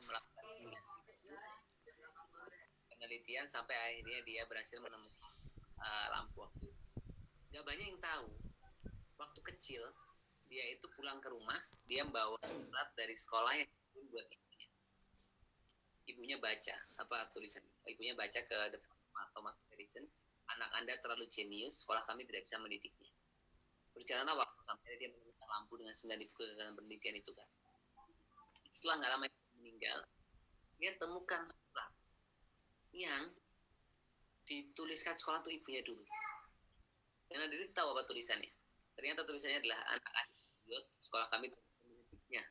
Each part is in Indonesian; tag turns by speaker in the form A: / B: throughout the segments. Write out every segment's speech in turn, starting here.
A: melakukan penelitian sampai akhirnya dia berhasil menemukan lampu waktu itu. Gak banyak yang tahu, waktu kecil dia itu pulang ke rumah, dia membawa surat dari sekolah yang buat ibunya. Ibunya baca tulisan, ibunya baca ke depan Thomas Edison, anak Anda terlalu jenius, sekolah kami tidak bisa mendidiknya. Berjalanlah waktu sampai dia menemukan lampu dengan 9 kegagalan penelitian itu kan. Setelah nggak lama meninggal, dia temukan surat yang dituliskan sekolah tuh ibunya dulu. Karena dia tahu apa tulisannya. Ternyata tulisannya adalah anak-anak sekolah kami mendidiknya.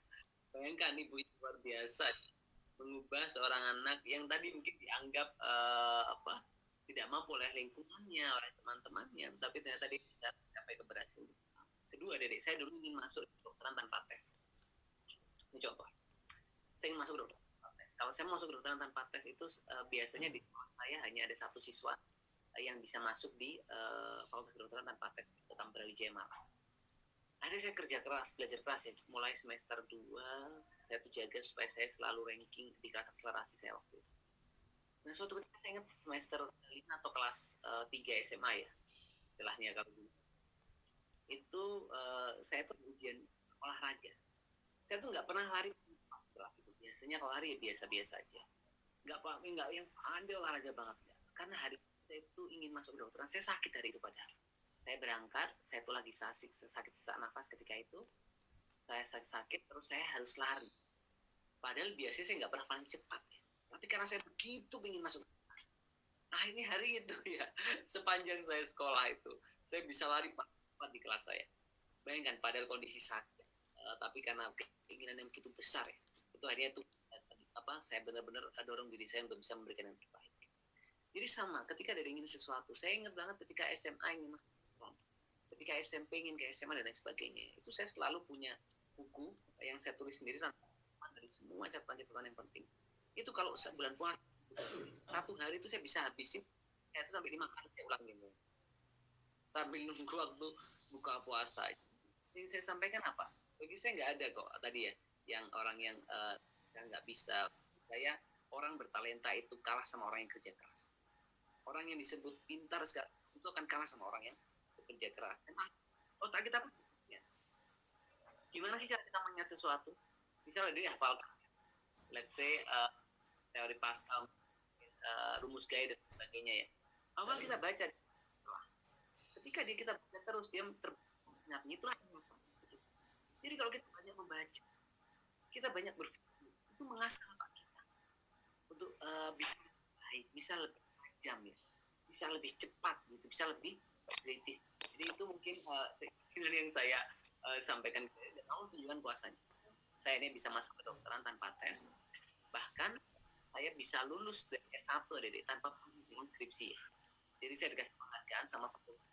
A: Bayangkan ibu itu luar biasa mengubah seorang anak yang tadi mungkin dianggap tidak mampu oleh lingkungannya, oleh teman-temannya, tapi ternyata dia bisa mencapai keberhasilan. Kedua, dedek saya dulu ingin masuk kedokteran tanpa tes. Ini contoh. Saya ingin masuk kedokteran tanpa tes. Kalau saya masuk kedokteran tanpa tes itu biasanya di sekolah saya hanya ada satu siswa yang bisa masuk di Fakultas Kedokteran tanpa tes di Kota Brawijaya Malang. Akhirnya saya kerja keras, belajar keras ya. Mulai semester 2, saya tuh jaga supaya saya selalu ranking di kelas akselerasi saya waktu itu. Nah, suatu ketika saya ingat semester 5 atau kelas 3 SMA ya, istilahnya kalau dulu. Itu saya tuh ujian olahraga. Saya tuh nggak pernah lari kelas itu. Biasanya kalau lari ya biasa-biasa aja. Nggak yang pandai olahraga banget. Ya. Karena hari saya itu ingin masuk kedokteran, saya sakit hari itu padahal. Saya berangkat, saya tuh lagi sakit sesak nafas ketika itu. Saya sakit, terus saya harus lari. Padahal biasanya saya nggak pernah paling cepat. Ya. Tapi karena saya begitu ingin masuk. Nah ini hari itu ya, sepanjang saya sekolah itu, saya bisa lari cepat di kelas saya. Bayangkan, padahal kondisi sakit. Tapi karena keinginan yang begitu besar ya, itu akhirnya itu saya benar-benar dorong diri saya untuk bisa memberikan yang terbaik. Jadi sama, ketika dari ingin sesuatu, saya ingat banget ketika SMA ingin masuk. Ketika SMP ingin ke SMA dan lain sebagainya, itu saya selalu punya buku yang saya tulis sendiri dari semua catatan-catatan yang penting. Itu kalau bulan puasa, satu hari itu saya bisa habisin itu sampai 5 kali saya ulang gitu. Sambil nunggu waktu buka puasa. Yang saya sampaikan apa? Bagi saya nggak ada kok tadi ya, yang orang yang nggak bisa. Saya orang bertalenta itu kalah sama orang yang kerja keras. Orang yang disebut pintar sekali itu akan kalah sama orang yang kerja keras. Otak kita ya. Gimana sih cara kita mengingat sesuatu? Misalnya dia hafalkan, let's say teori Pascal, rumus gaya dan sebagainya ya. Awal kita baca, ketika kita baca terus dia tersenyapnya itulah. Jadi kalau kita banyak membaca, kita banyak berpikir, itu mengasah otak kita untuk bisa lebih baik, bisa lebih tajam ya, bisa lebih cepat gitu, bisa lebih kritis. Jadi itu mungkin yang saya sampaikan dan Allah tunjukkan kuasanya. Saya ini bisa masuk ke kedokteran tanpa tes, bahkan saya bisa lulus dari S1 Dede, tanpa dengan skripsi. Jadi saya dikasih penghargaan sama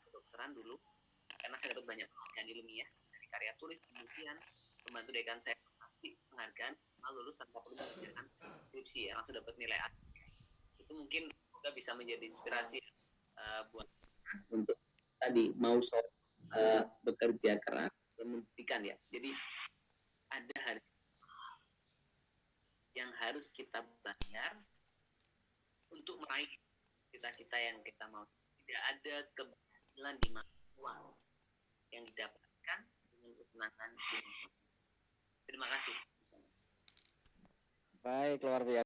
A: kedokteran dulu karena saya dapat banyak penghargaan ilmiah dari karya tulis, kemudian pembantu dekan saya kasih penghargaan lulus tanpa perlu mengerjakan skripsi ya, langsung dapat nilai A. Itu mungkin juga bisa menjadi inspirasi buat Mas untuk tadi mau bekerja keras dan membuktikan ya. Jadi ada harga yang harus kita bayar untuk meraih cita-cita yang kita mau. Tidak ada keberhasilan di masa uang yang didapatkan dengan kesenangan. Terima kasih.
B: Baik, luar biasa.